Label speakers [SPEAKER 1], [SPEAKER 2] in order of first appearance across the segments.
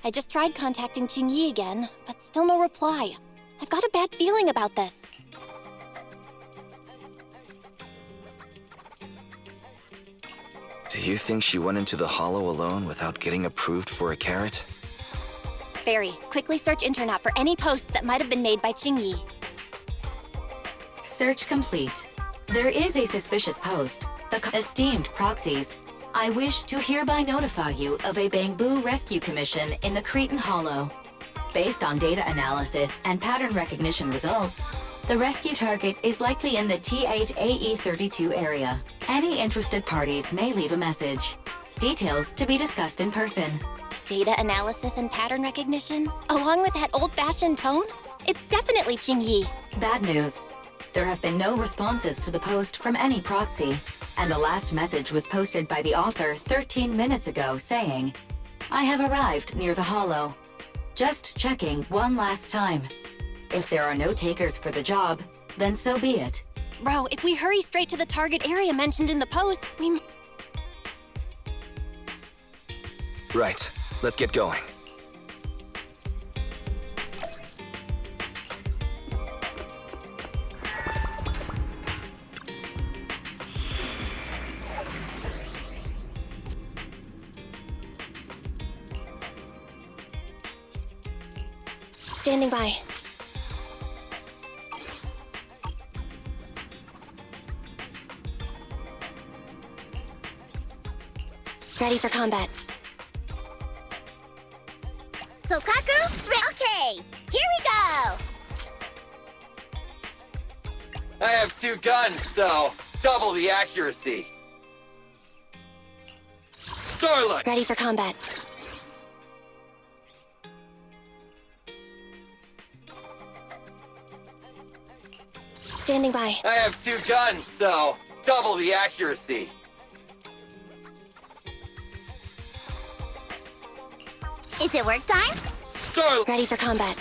[SPEAKER 1] I just tried contacting Jingyi again, but still no reply. I've got a bad feeling about this.
[SPEAKER 2] Do you think she went into the hollow alone without getting approved for a carrot?
[SPEAKER 1] Barry, quickly search internet for any posts that might have been made by Jingyi.
[SPEAKER 3] Search complete. There is a suspicious post. The esteemed proxies. I wish to hereby notify you of a Bangboo rescue commission in the Cretan Hollow. Based on data analysis and pattern recognition results, the rescue target is likely in the T8AE32 area. Any interested parties may leave a message. Details to be discussed in person.
[SPEAKER 1] Data analysis and pattern recognition? Along with that old-fashioned tone? It's definitely Jingyi.
[SPEAKER 3] Bad news. There have been no responses to the post from any proxy, and the last message was posted by the author 13 minutes ago saying, "I have arrived near the hollow. Just checking one last time. If there are no takers for the job, then so be it."
[SPEAKER 1] Bro, if we hurry straight to the target area mentioned in the post, we...
[SPEAKER 2] Right. Let's get going.
[SPEAKER 1] Standing by. Ready for combat.
[SPEAKER 4] Sokaku, okay, here we go!
[SPEAKER 5] I have 2 guns, so double the accuracy. Starlight!
[SPEAKER 1] Ready for combat. Standing by.
[SPEAKER 5] I have 2 guns, so double the accuracy.
[SPEAKER 4] Is it work time?
[SPEAKER 5] Starlight!
[SPEAKER 1] Ready for combat.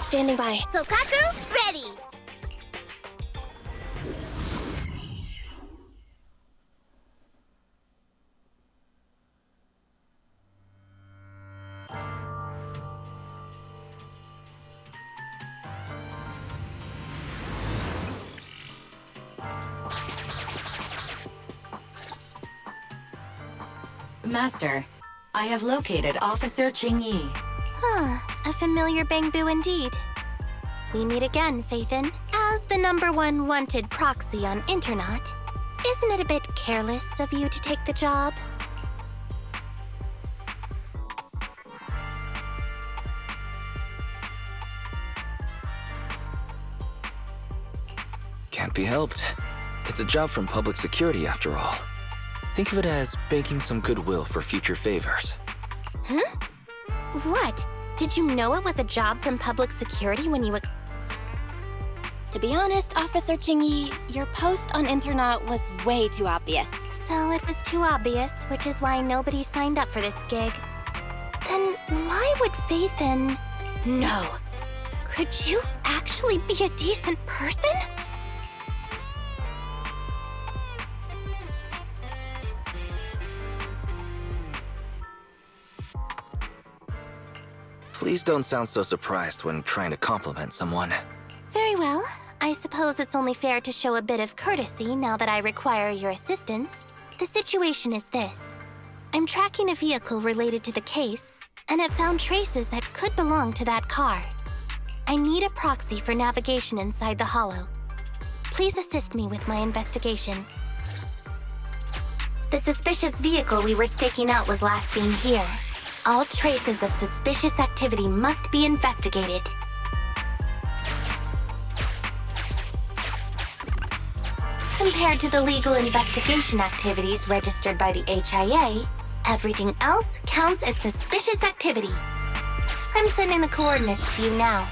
[SPEAKER 1] Standing by.
[SPEAKER 4] Sokaku, ready!
[SPEAKER 3] Master, I have located Officer Jingyi.
[SPEAKER 1] A familiar Bangboo indeed. We meet again, Faithin. As the #1 wanted proxy on internet, isn't it a bit careless of you to take the job?
[SPEAKER 2] Can't be helped. It's a job from public security after all. Think of it as banking some goodwill for future favors.
[SPEAKER 1] Huh? What? Did you know it was a job from public security when you To be honest, Officer Jingyi, your post on internet was way too obvious. So it was too obvious, which is why nobody signed up for this gig. Then why would Faithin... No. Could you actually be a decent person?
[SPEAKER 2] Please don't sound so surprised when trying to compliment someone.
[SPEAKER 1] Very well. I suppose it's only fair to show a bit of courtesy now that I require your assistance. The situation is this. I'm tracking a vehicle related to the case, and have found traces that could belong to that car. I need a proxy for navigation inside the hollow. Please assist me with my investigation. The suspicious vehicle we were staking out was last seen here. All traces of suspicious activity must be investigated. Compared to the legal investigation activities registered by the HIA, everything else counts as suspicious activity. I'm sending the coordinates to you now.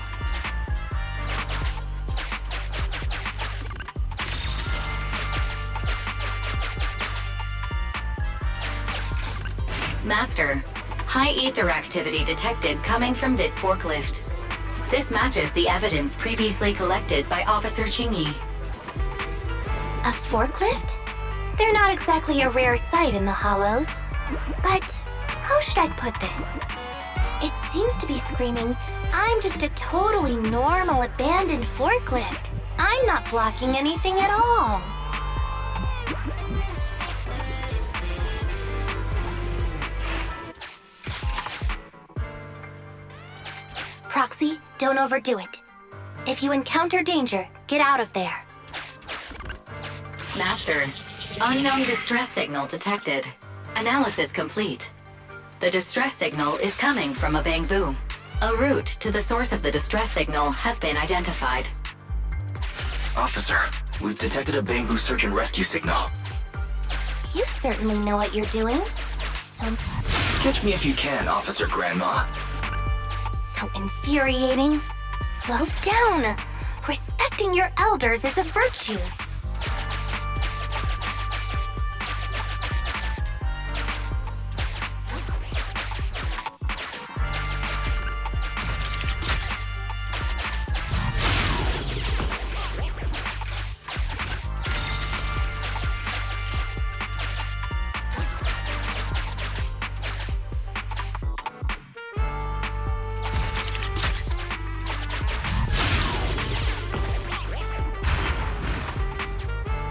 [SPEAKER 3] Master, High ether activity detected coming from this forklift. This matches the evidence previously collected by Officer Qingyi.
[SPEAKER 1] A forklift? They're not exactly a rare sight in the Hollows. But how should I put this? It seems to be screaming, I'm just a totally normal abandoned forklift. I'm not blocking anything at all. Proxy, don't overdo it. If you encounter danger, get out of there.
[SPEAKER 3] Master, unknown distress signal detected. Analysis complete. The distress signal is coming from a Bangboo. A route to the source of the distress signal has been identified.
[SPEAKER 2] Officer, we've detected a Bangboo search and rescue signal.
[SPEAKER 1] You certainly know what you're doing. So
[SPEAKER 2] Catch me if you can, Officer Grandma.
[SPEAKER 1] infuriating. Slow down. Respecting your elders is a virtue.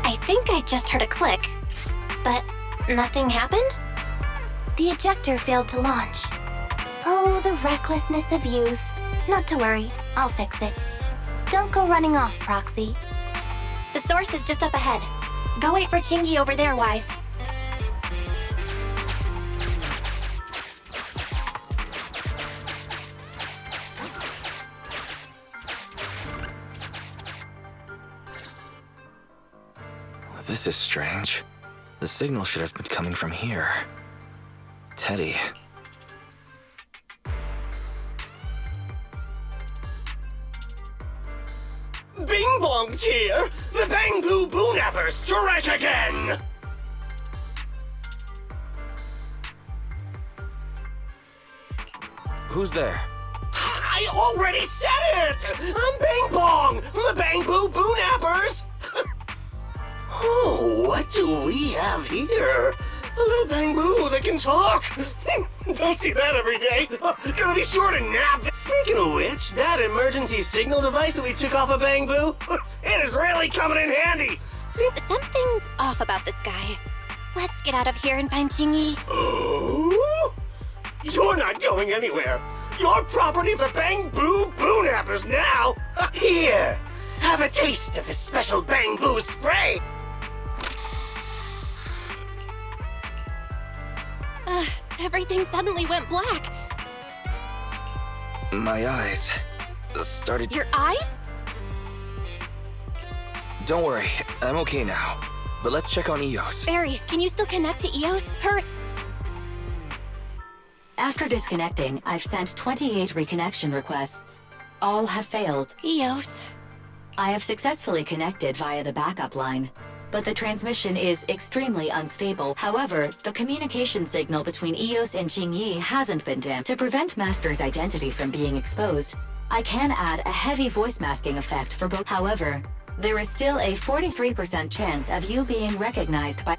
[SPEAKER 1] I think I just heard a click, but nothing happened? The ejector failed to launch. Oh, the recklessness of youth. Not to worry, I'll fix it. Don't go running off, Proxy. The source is just up ahead. Go wait for Qingyi over there, Wise.
[SPEAKER 2] This is strange. The signal should have been coming from here. Teddy.
[SPEAKER 6] Bing Bong's here! The Bangboo Boonappers strike again!
[SPEAKER 2] Who's there?
[SPEAKER 6] I already said it! I'm Bing Bong from the Bangboo Boonappers! Oh, what do we have here? A little Bangboo that can talk! Don't see that every day! Gonna be sure to nap! Speaking of which, that emergency signal device that we took off of Bangboo, it is really coming in handy! See?
[SPEAKER 1] Something's off about this guy. Let's get out of here and find Qingyi.
[SPEAKER 6] Oh? You're not going anywhere! You're property of the Bangboo Boonappers now! Here! Have a taste of this special Bangboo spray!
[SPEAKER 1] Everything suddenly went black.
[SPEAKER 2] My eyes started...
[SPEAKER 1] Your eyes?
[SPEAKER 2] Don't worry, I'm okay now. But let's check on Eos.
[SPEAKER 1] Barry, can you still connect to Eos? Hurry!
[SPEAKER 3] After disconnecting, I've sent 28 reconnection requests. All have failed.
[SPEAKER 1] Eos.
[SPEAKER 3] I have successfully connected via the backup line, but the transmission is extremely unstable. However, the communication signal between Eos and Qingyi hasn't been dimmed. To prevent Master's identity from being exposed, I can add a heavy voice masking effect for both. However, there is still a 43% chance of you being recognized by...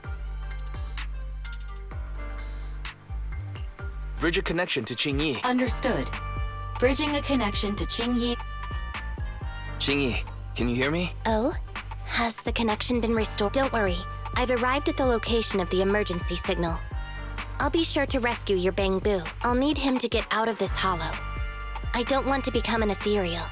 [SPEAKER 2] Bridge a connection to Qingyi.
[SPEAKER 3] Understood. Bridging a connection to Qingyi...
[SPEAKER 2] Qingyi, can you hear me?
[SPEAKER 1] Oh? Has the connection been restored? Don't worry. I've arrived at the location of the emergency signal. I'll be sure to rescue your Bangboo. I'll need him to get out of this hollow. I don't want to become an ethereal.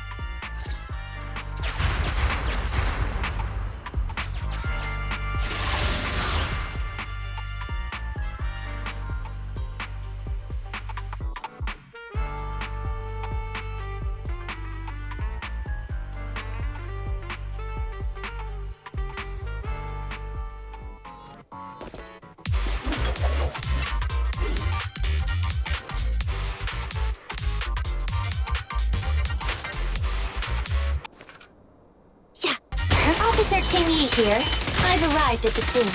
[SPEAKER 1] Officer Qingyi here. I've arrived at the scene.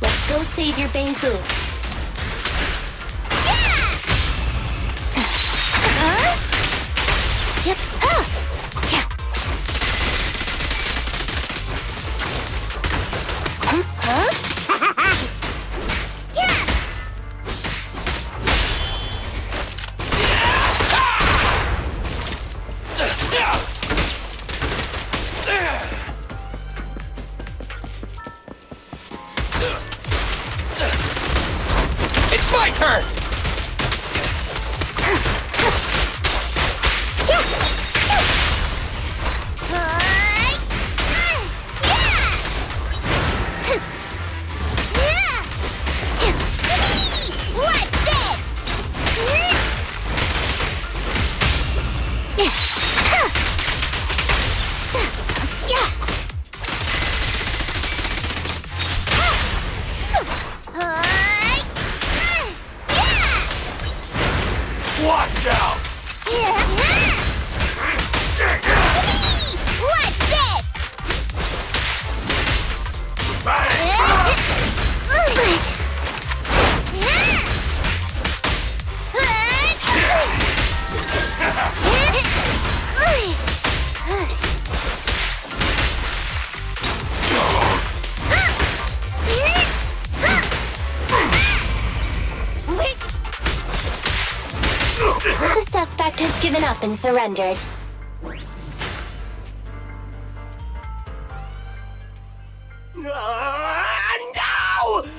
[SPEAKER 1] Let's go save your Bangboo.
[SPEAKER 4] Yeah!
[SPEAKER 5] Watch out!
[SPEAKER 4] What's this?
[SPEAKER 1] The suspect has given up and surrendered.
[SPEAKER 6] No!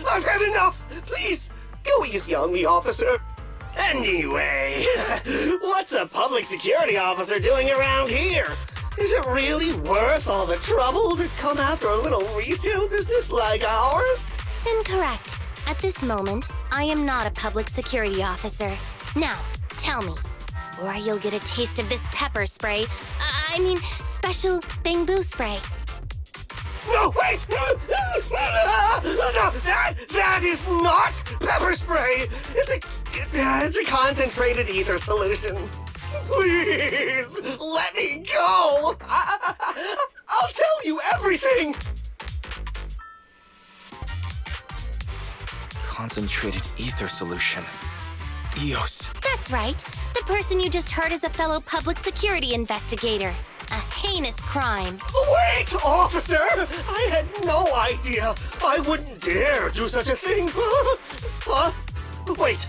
[SPEAKER 6] I've had enough! Please, go easy on me, officer. Anyway, what's a public security officer doing around here? Is it really worth all the trouble to come after a little resale business like ours?
[SPEAKER 1] Incorrect. At this moment, I am not a public security officer. Now, tell me, or you'll get a taste of this pepper spray. Special Bangboo spray.
[SPEAKER 6] No, wait! No, that is not pepper spray! It's a concentrated ether solution. Please, let me go! I'll tell you everything!
[SPEAKER 2] Concentrated ether solution. EOS.
[SPEAKER 1] That's right. The person you just heard is a fellow public security investigator. A heinous crime.
[SPEAKER 6] Wait, officer! I had no idea. I wouldn't dare do such a thing. Huh? Wait,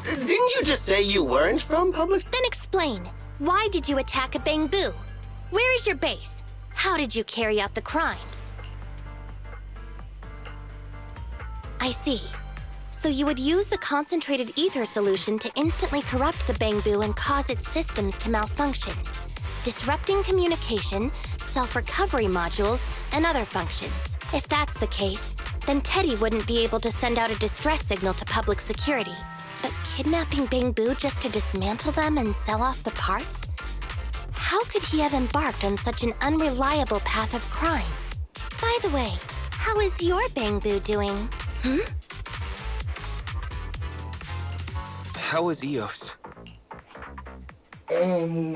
[SPEAKER 6] didn't you just say you weren't from public?
[SPEAKER 1] Then explain. Why did you attack a Bangboo? Where is your base? How did you carry out the crimes? I see. So you would use the concentrated ether solution to instantly corrupt the Bangboo and cause its systems to malfunction, disrupting communication, self-recovery modules, and other functions. If that's the case, then Teddy wouldn't be able to send out a distress signal to public security. But kidnapping Bangboo just to dismantle them and sell off the parts? How could he have embarked on such an unreliable path of crime? By the way, how is your Bangboo doing?
[SPEAKER 2] How is EOS?
[SPEAKER 1] He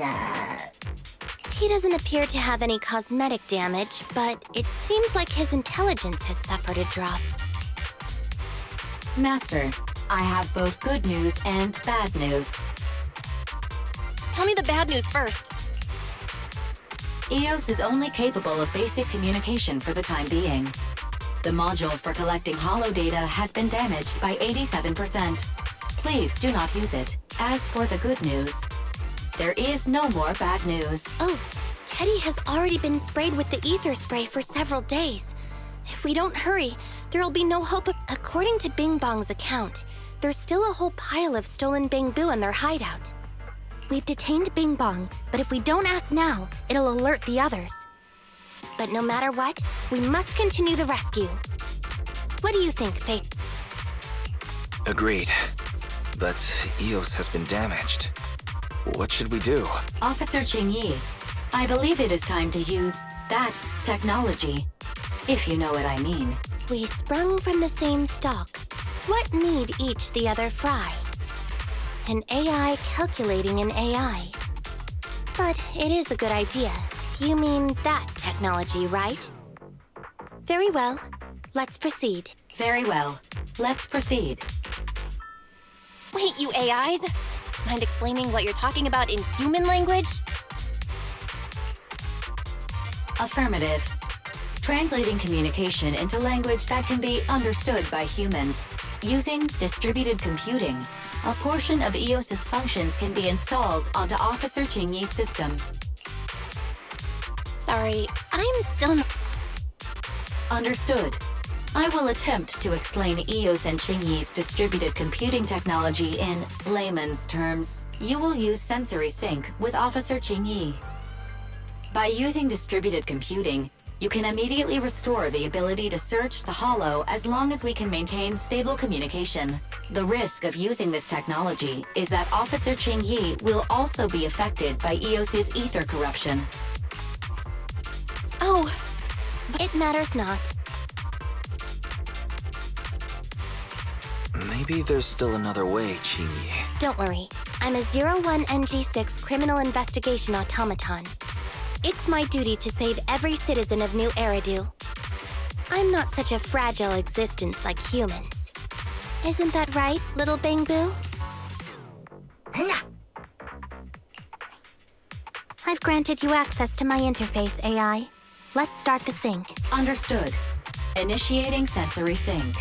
[SPEAKER 1] doesn't appear to have any cosmetic damage, but it seems like his intelligence has suffered a drop.
[SPEAKER 3] Master, I have both good news and bad news.
[SPEAKER 1] Tell me the bad news first.
[SPEAKER 3] EOS is only capable of basic communication for the time being. The module for collecting holo data has been damaged by 87%. Please do not use it. As for the good news, there is no more bad news.
[SPEAKER 1] Oh, Teddy has already been sprayed with the ether spray for several days. If we don't hurry, there'll be no hope. According to Bing Bong's account, there's still a whole pile of stolen Bangboo in their hideout. We've detained Bing Bong, but if we don't act now, it'll alert the others. But no matter what, we must continue the rescue. What do you think, Faith?
[SPEAKER 2] Agreed. But EOS has been damaged. What should we do?
[SPEAKER 3] Officer Ching-Yi, I believe it is time to use that technology, if you know what I mean.
[SPEAKER 1] We sprung from the same stalk. What need each the other fry? An AI calculating an AI. But it is a good idea. You mean that technology, right? Very well. Let's proceed.
[SPEAKER 3] Very well. Let's proceed.
[SPEAKER 1] Wait, you AIs? Mind explaining what you're talking about in human language?
[SPEAKER 3] Affirmative. Translating communication into language that can be understood by humans. Using distributed computing, a portion of EOS's functions can be installed onto Officer Ching-Yi's system.
[SPEAKER 1] Sorry, I'm still...
[SPEAKER 3] Understood. I will attempt to explain EOS and Ching-Yi's distributed computing technology in layman's terms. You will use sensory sync with Officer Ching-Yi. By using distributed computing, You can immediately restore the ability to search the Hollow as long as we can maintain stable communication. The risk of using this technology is that Officer Ching-Yi will also be affected by EOS's ether corruption.
[SPEAKER 1] Oh, it matters not.
[SPEAKER 2] Maybe there's still another way, Ching-Yi.
[SPEAKER 1] Don't worry. I'm a 01NG6 criminal investigation automaton. It's my duty to save every citizen of New Eridu. I'm not such a fragile existence like humans. Isn't that right, little Bangboo? I've granted you access to my interface, AI. Let's start the sync.
[SPEAKER 3] Understood. Initiating sensory sync.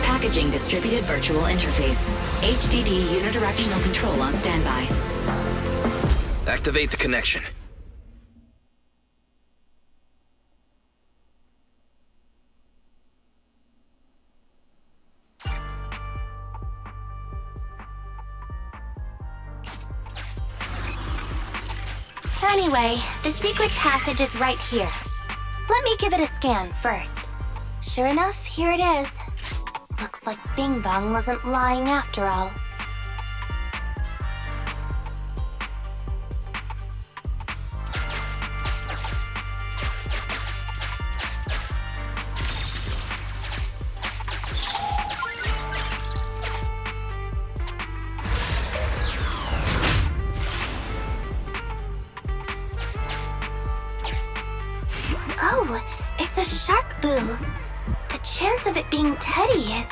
[SPEAKER 3] Packaging distributed virtual interface. HDD unidirectional control on standby.
[SPEAKER 2] Activate the connection.
[SPEAKER 1] Anyway, the secret passage is right here. Let me give it a scan first. Sure enough, here it is. Looks like Bing Bong wasn't lying after all. Oh, it's a shark boo. The chance of it being Teddy is...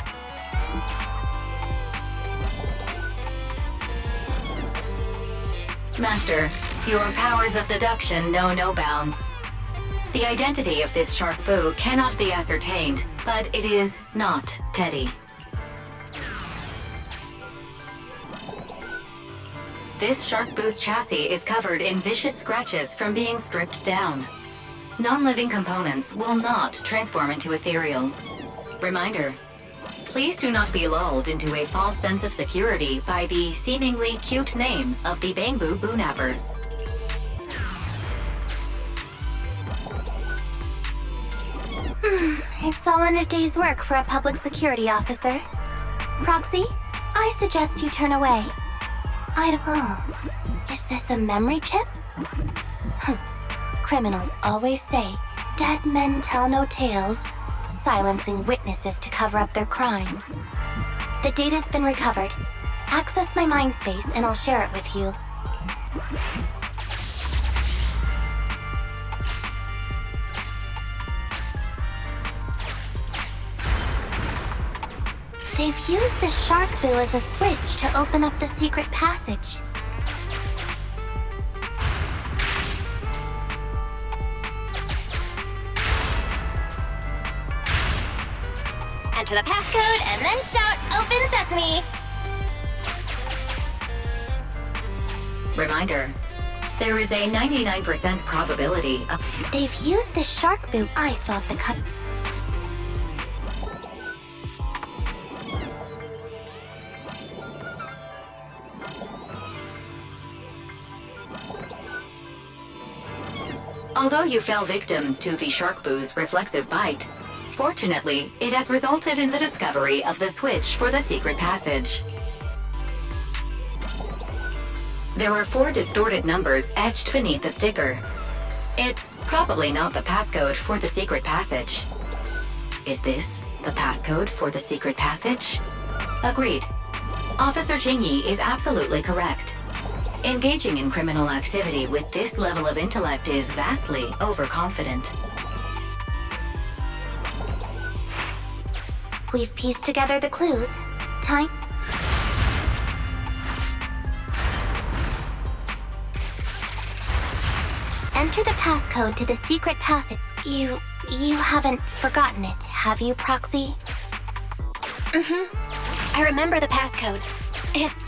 [SPEAKER 3] Master, your powers of deduction know no bounds. The identity of this shark boo cannot be ascertained, but it is not Teddy. This shark boo's chassis is covered in vicious scratches from being stripped down. Non-living components will not transform into ethereals. Reminder, please do not be lulled into a false sense of security by the seemingly cute name of the Bangboo Boo-Nappers.
[SPEAKER 1] It's all in a day's work for a public security officer. Proxy, I suggest you turn away. Is this a memory chip? Criminals always say, dead men tell no tales, silencing witnesses to cover up their crimes. The data's been recovered. Access my mind space and I'll share it with you. They've used the shark boo as a switch to open up the secret passage.
[SPEAKER 4] Enter the passcode and then shout, "Open Sesame!"
[SPEAKER 3] Reminder, there is a 99% probability of...
[SPEAKER 1] They've used the shark boo. I thought the cut...
[SPEAKER 3] Although you fell victim to the shark boo's reflexive bite, fortunately, it has resulted in the discovery of the switch for the secret passage. There are 4 distorted numbers etched beneath the sticker. It's probably not the passcode for the secret passage. Is this the passcode for the secret passage? Agreed. Officer Ching-Yi is absolutely correct. Engaging in criminal activity with this level of intellect is vastly overconfident.
[SPEAKER 1] We've pieced together the clues. Time... Enter the passcode to the secret passage. You haven't forgotten it, Have you, Proxy?
[SPEAKER 4] I remember the passcode. It's...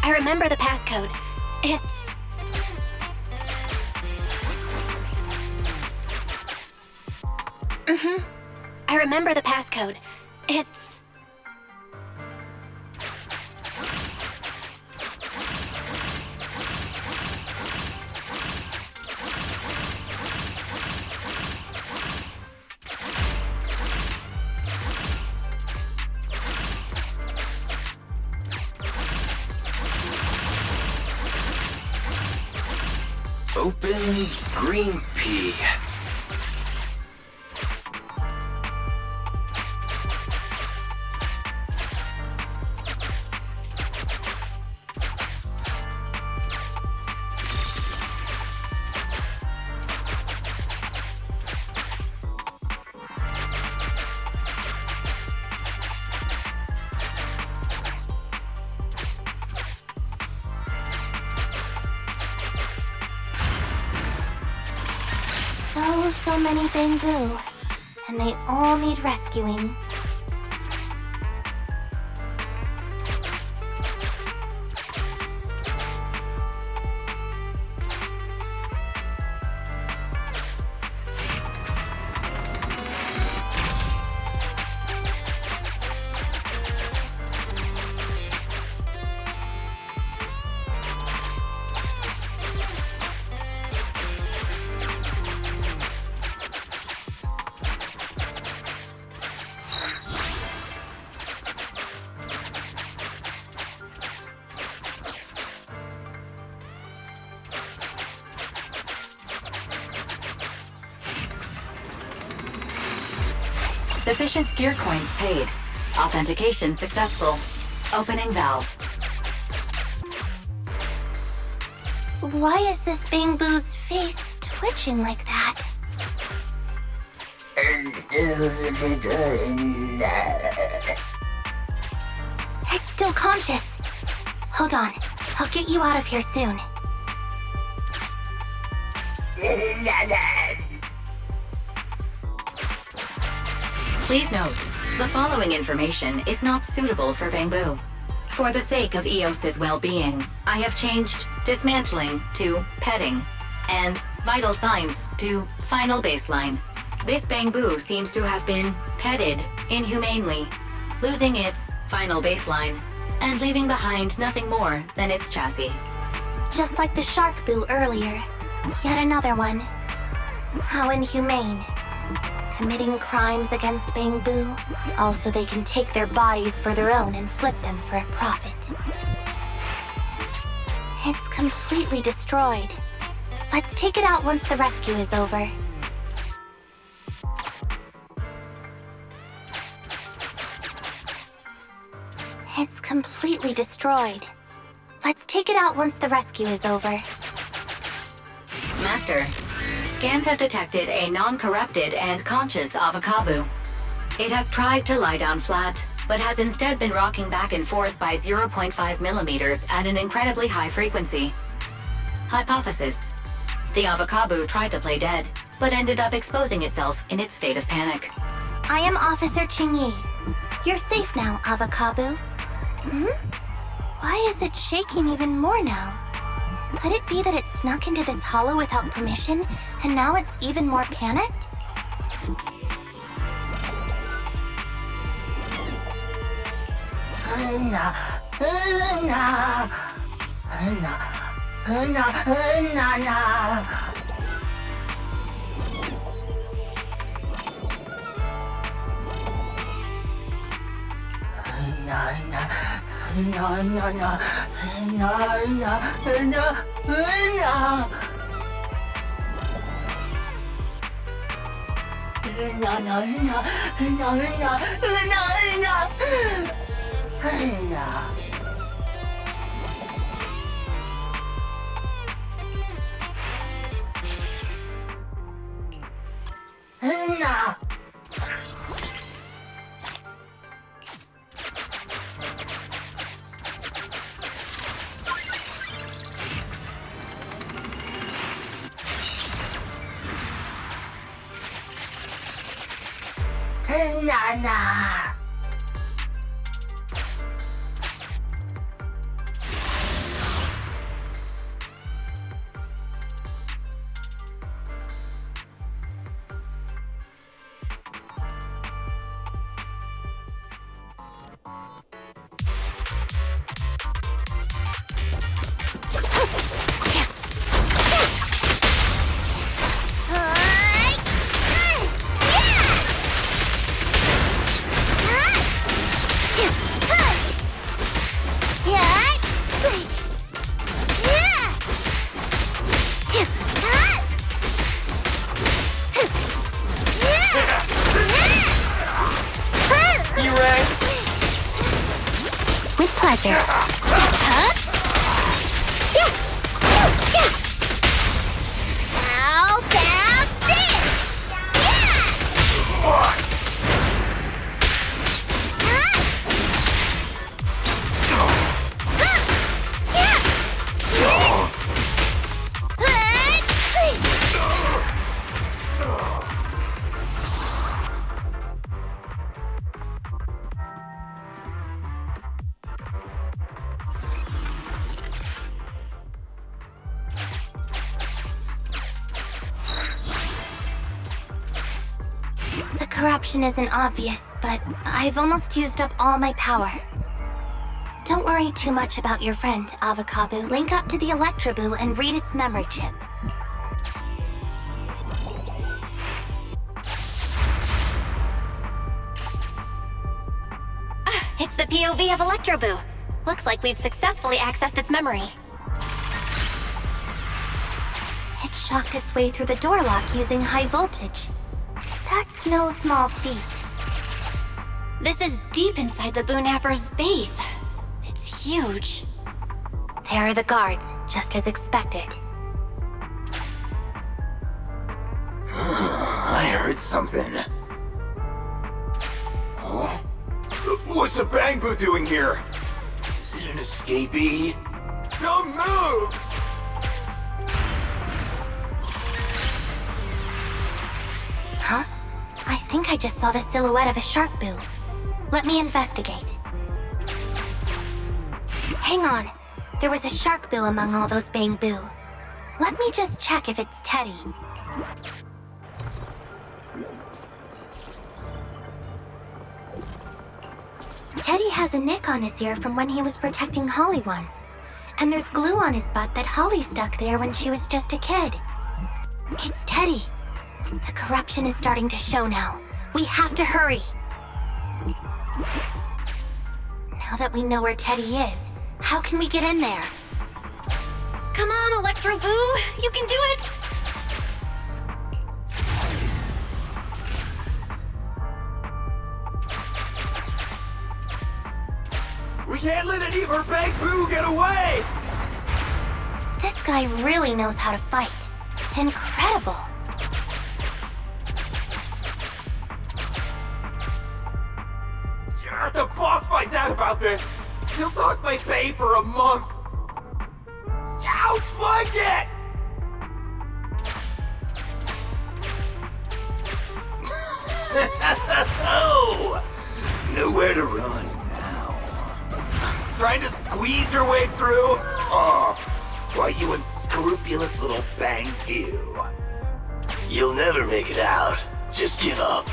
[SPEAKER 4] I remember the passcode. It's... I remember the passcode. It's...
[SPEAKER 2] Open green pea.
[SPEAKER 1] So many Bangboo. And they all need rescuing.
[SPEAKER 3] Sufficient gear coins paid. Authentication successful. Opening valve.
[SPEAKER 1] Why is this Bangboo's face twitching like that? It's still conscious. Hold on. I'll get you out of here soon.
[SPEAKER 3] Please note, the following information is not suitable for Bangboo. For the sake of EOS's well-being, I have changed dismantling to petting, and vital signs to final baseline. This Bangboo seems to have been petted inhumanely, losing its final baseline, and leaving behind nothing more than its chassis.
[SPEAKER 1] Just like the shark boo earlier. Yet another one. How inhumane. Committing crimes against Bangboo, also they can take their bodies for their own and flip them for a profit. It's completely destroyed. Let's take it out once the rescue is over. It's completely destroyed. Let's take it out once the rescue is over.
[SPEAKER 3] Master, scans have detected a non-corrupted and conscious Avocabo. It has tried to lie down flat, but has instead been rocking back and forth by 0.5 millimeters at an incredibly high frequency. Hypothesis: the Avocabo tried to play dead, but ended up exposing itself in its state of panic.
[SPEAKER 1] I am Officer Ching-Yi. You're safe now, Avocabo. Why is it shaking even more now? Could it be that it snuck into this hollow without permission, and now it's even more panicked? With pleasure.
[SPEAKER 4] How about this?
[SPEAKER 1] The corruption isn't obvious, but I've almost used up all my power. Don't worry too much about your friend, Avocabo. Link up to the Electroboo and read its memory chip.
[SPEAKER 4] It's the POV of Electroboo. Looks like we've successfully accessed its memory.
[SPEAKER 1] It shocked its way through the door lock using high voltage. That's no small feat.
[SPEAKER 4] This is deep inside the Boo Napper's base. It's huge.
[SPEAKER 1] There are the guards, just as expected.
[SPEAKER 6] I heard something. Huh? What's the Bangboo doing here? Is it an escapee? Don't move!
[SPEAKER 1] Huh? I think I just saw the silhouette of a shark boo. Let me investigate. Hang on. There was a shark boo among all those Bangboo. Let me just check if it's Teddy. Teddy has a nick on his ear from when he was protecting Holly once. And there's glue on his butt that Holly stuck there when she was just a kid. It's Teddy. The corruption is starting to show now. We have to hurry. Now that we know where Teddy is, how can we get in there?
[SPEAKER 4] Come on, Electroboo! You can do it!
[SPEAKER 6] We can't let any of our Bangboo get away!
[SPEAKER 1] This guy really knows how to fight. Incredible.
[SPEAKER 6] If the boss finds out about this, he'll talk my pay for a month. Outflank it! Oh, nowhere to run now. Trying to squeeze your way through? Oh, why, you unscrupulous little Bangboo. You'll never make it out. Just give up.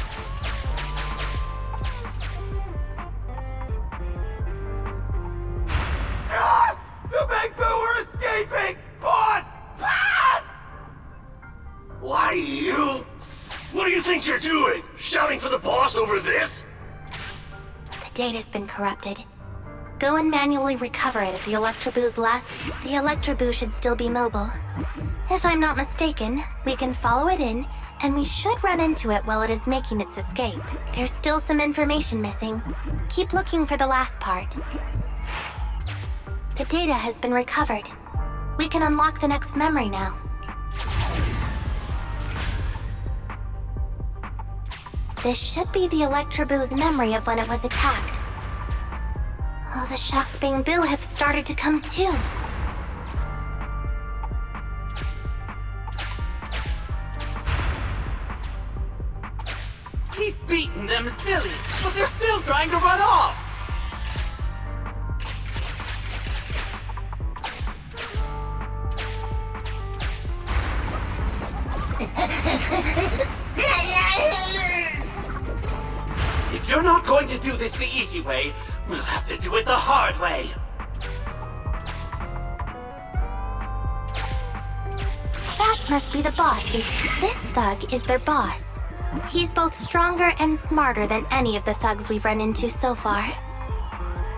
[SPEAKER 6] Ah! The Bangboo are escaping! Boss! Ah! Why, you? What do you think you're doing? Shouting for the boss over this?
[SPEAKER 1] The data's been corrupted. Go and manually recover it at the Electroboo's last... The Electroboo should still be mobile. If I'm not mistaken, we can follow it in, and we should run into it while it is making its escape. There's still some information missing. Keep looking for the last part. The data has been recovered. We can unlock the next memory now.
[SPEAKER 4] This should be the Electroboo's memory of when it was attacked. All the shock Bangboo have started to come too.
[SPEAKER 6] He's beaten them silly, but they're still trying to run off! If you're not going to do this the easy way, we'll have to do it the hard way.
[SPEAKER 4] That must be the boss. This thug is their boss. He's both stronger and smarter than any of the thugs we've run into so far.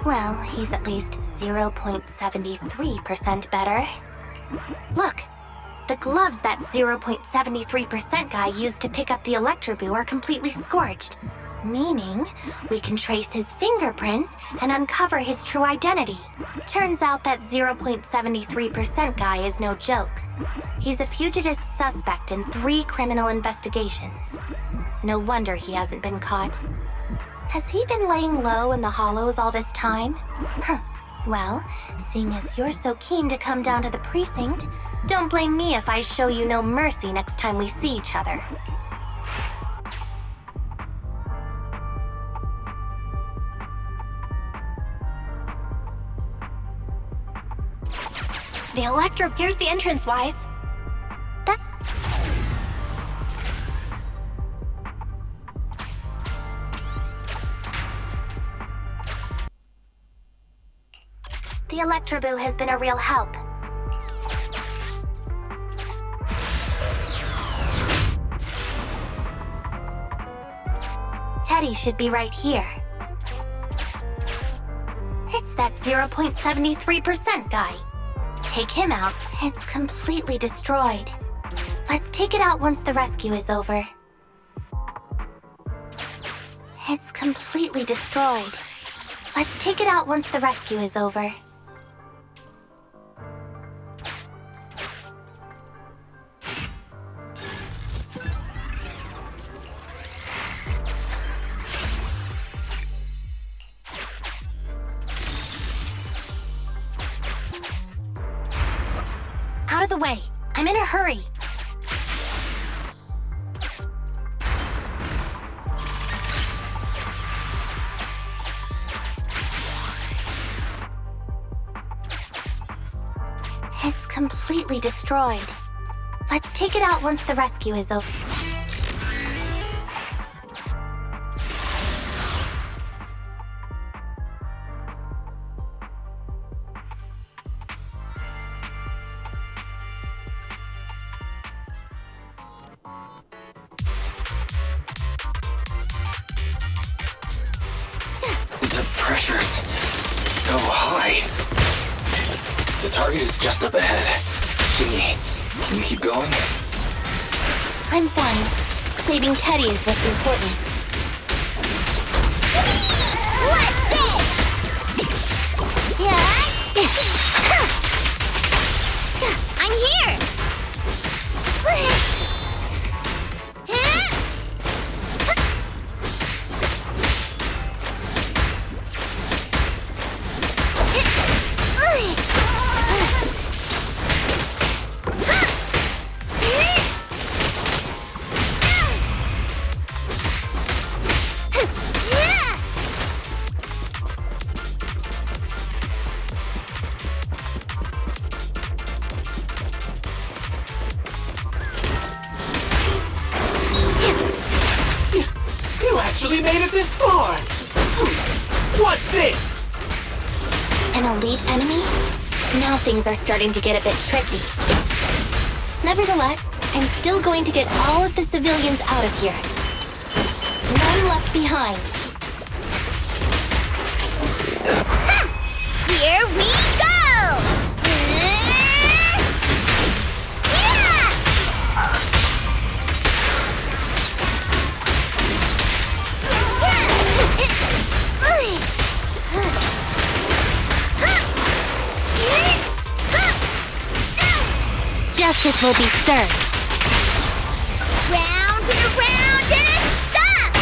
[SPEAKER 4] Well, he's at least 0.73% better. Look! The gloves that 0.73% guy used to pick up the Electroboo are completely scorched. Meaning, we can trace his fingerprints and uncover his true identity. Turns out that 0.73% guy is no joke. He's a fugitive suspect in 3 criminal investigations. No wonder he hasn't been caught. Has he been laying low in the hollows all this time? Huh. Well, seeing as you're so keen to come down to the precinct, don't blame me if I show you no mercy next time we see each other.
[SPEAKER 1] The Electro, here's the entrance, Wise.
[SPEAKER 4] The Electroboo has been a real help. Teddy should be right here. It's that 0.73% guy. Take him out, it's completely destroyed. Let's take it out once the rescue is over. It's completely destroyed. Let's take it out once the rescue is over. Out of the way. I'm in a hurry. It's completely destroyed. Let's take it out once the rescue is over.
[SPEAKER 2] The pressure's so high. The target is just up ahead. Shingy, can you keep going?
[SPEAKER 4] I'm fine. Saving Teddy is what's important.
[SPEAKER 1] I'm here!
[SPEAKER 6] You actually made it this far! What's this?
[SPEAKER 4] An elite enemy? Now things are starting to get a bit tricky. Nevertheless, I'm still going to get all of the civilians out of here. None left behind.
[SPEAKER 1] Here we go!
[SPEAKER 4] Justice will be served.
[SPEAKER 1] Round and around and a stop!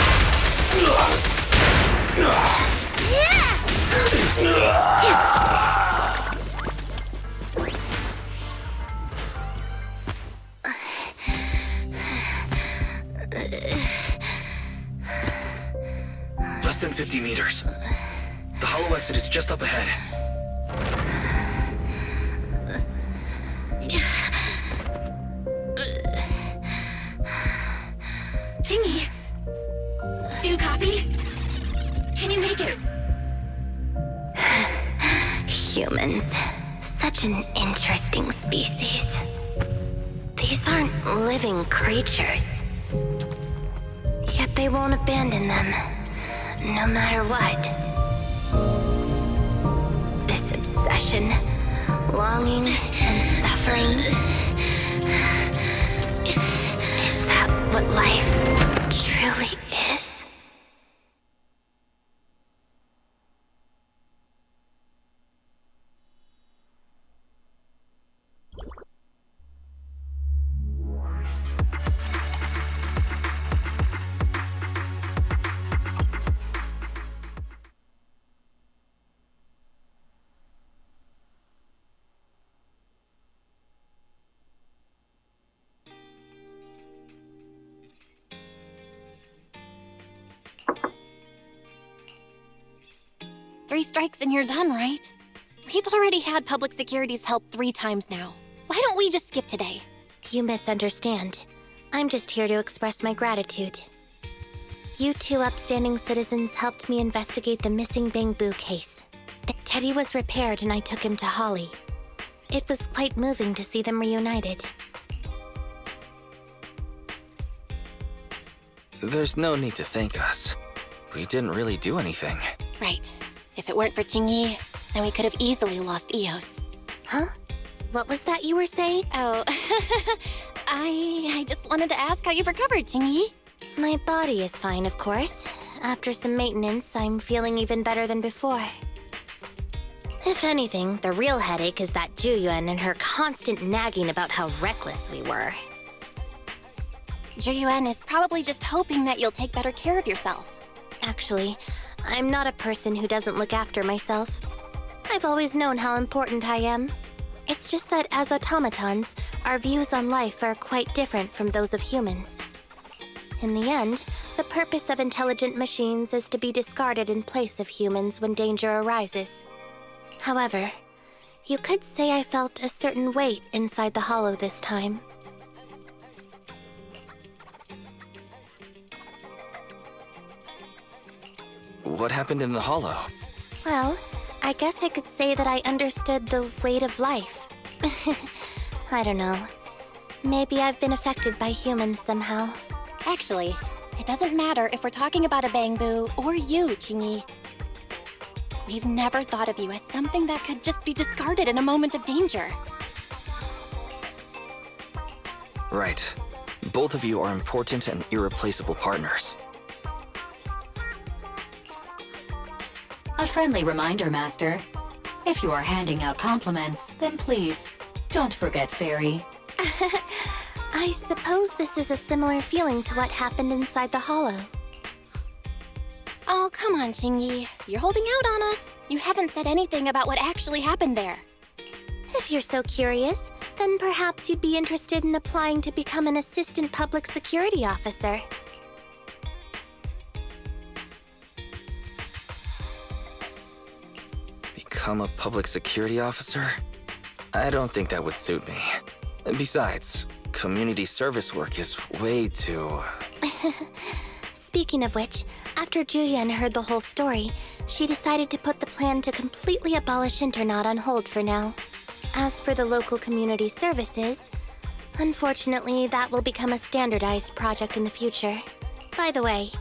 [SPEAKER 2] Less than 50 meters. The hollow exit is just up ahead.
[SPEAKER 3] Jingy! Do you copy? Can you make it?
[SPEAKER 4] Humans. Such an interesting species. These aren't living creatures. Yet they won't abandon them, no matter what. This obsession, longing, and suffering. Is that what life truly is?
[SPEAKER 1] Three strikes and you're done, right? We've already had public security's help 3 times now. Why don't we just skip today?
[SPEAKER 4] You misunderstand. I'm just here to express my gratitude. You 2 upstanding citizens helped me investigate the missing Bangboo case. Teddy was repaired and I took him to Holly. It was quite moving to see them reunited.
[SPEAKER 2] There's no need to thank us. We didn't really do anything.
[SPEAKER 1] Right. If it weren't for Jingy, then we could have easily lost Eos.
[SPEAKER 4] Huh? What was that you were saying?
[SPEAKER 1] Oh, I just wanted to ask how you've recovered, Jingy.
[SPEAKER 4] My body is fine, of course. After some maintenance, I'm feeling even better than before. If anything, the real headache is that Juyuan and her constant nagging about how reckless we were.
[SPEAKER 1] Juyuan is probably just hoping that you'll take better care of yourself.
[SPEAKER 4] Actually, I'm not a person who doesn't look after myself. I've always known how important I am. It's just that as automatons, our views on life are quite different from those of humans. In the end, the purpose of intelligent machines is to be discarded in place of humans when danger arises. However, you could say I felt a certain weight inside the hollow this time.
[SPEAKER 2] What happened in the hollow?
[SPEAKER 4] Well, I guess I could say that I understood the weight of life. I don't know. Maybe I've been affected by humans somehow.
[SPEAKER 1] Actually, it doesn't matter if we're talking about a Bangboo or you, Jingy. We've never thought of you as something that could just be discarded in a moment of danger.
[SPEAKER 2] Right. Both of you are important and irreplaceable partners.
[SPEAKER 3] A friendly reminder, Master. If you are handing out compliments, then please, don't forget Fairy.
[SPEAKER 4] I suppose this is a similar feeling to what happened inside the hollow.
[SPEAKER 1] Oh, come on, Jingy. You're holding out on us. You haven't said anything about what actually happened there.
[SPEAKER 4] If you're so curious, then perhaps you'd be interested in applying to become an assistant public security officer.
[SPEAKER 2] Become a public security officer? I don't think that would suit me. Besides, community service work is way too...
[SPEAKER 4] Speaking of which, after Juyuan heard the whole story, she decided to put the plan to completely abolish Internat on hold for now. As for the local community services, unfortunately, that will become a standardized project in the future. By the way,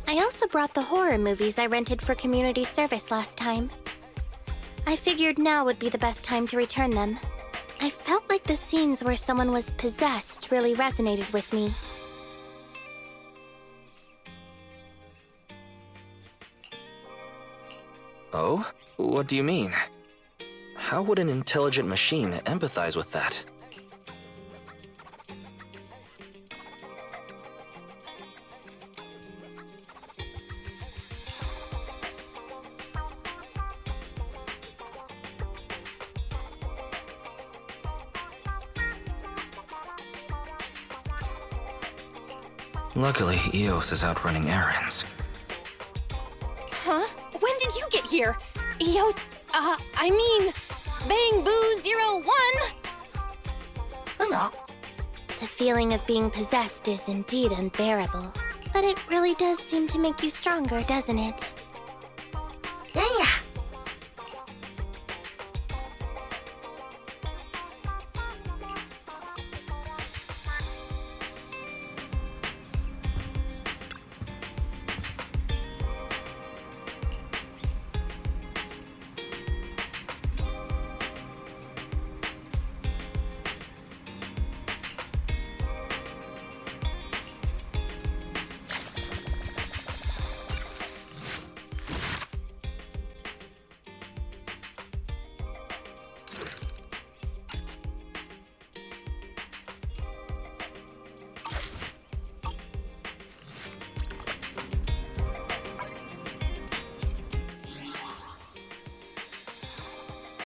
[SPEAKER 4] I also brought the horror movies I rented for community service last time. I figured now would be the best time to return them. I felt like the scenes where someone was possessed really resonated with me.
[SPEAKER 2] Oh? What do you mean? How would an intelligent machine empathize with that? Luckily, Eos is out running errands.
[SPEAKER 1] Huh? When did you get here? Eos, I mean, Bangboo 01!
[SPEAKER 4] The feeling of being possessed is indeed unbearable. But it really does seem to make you stronger, doesn't it?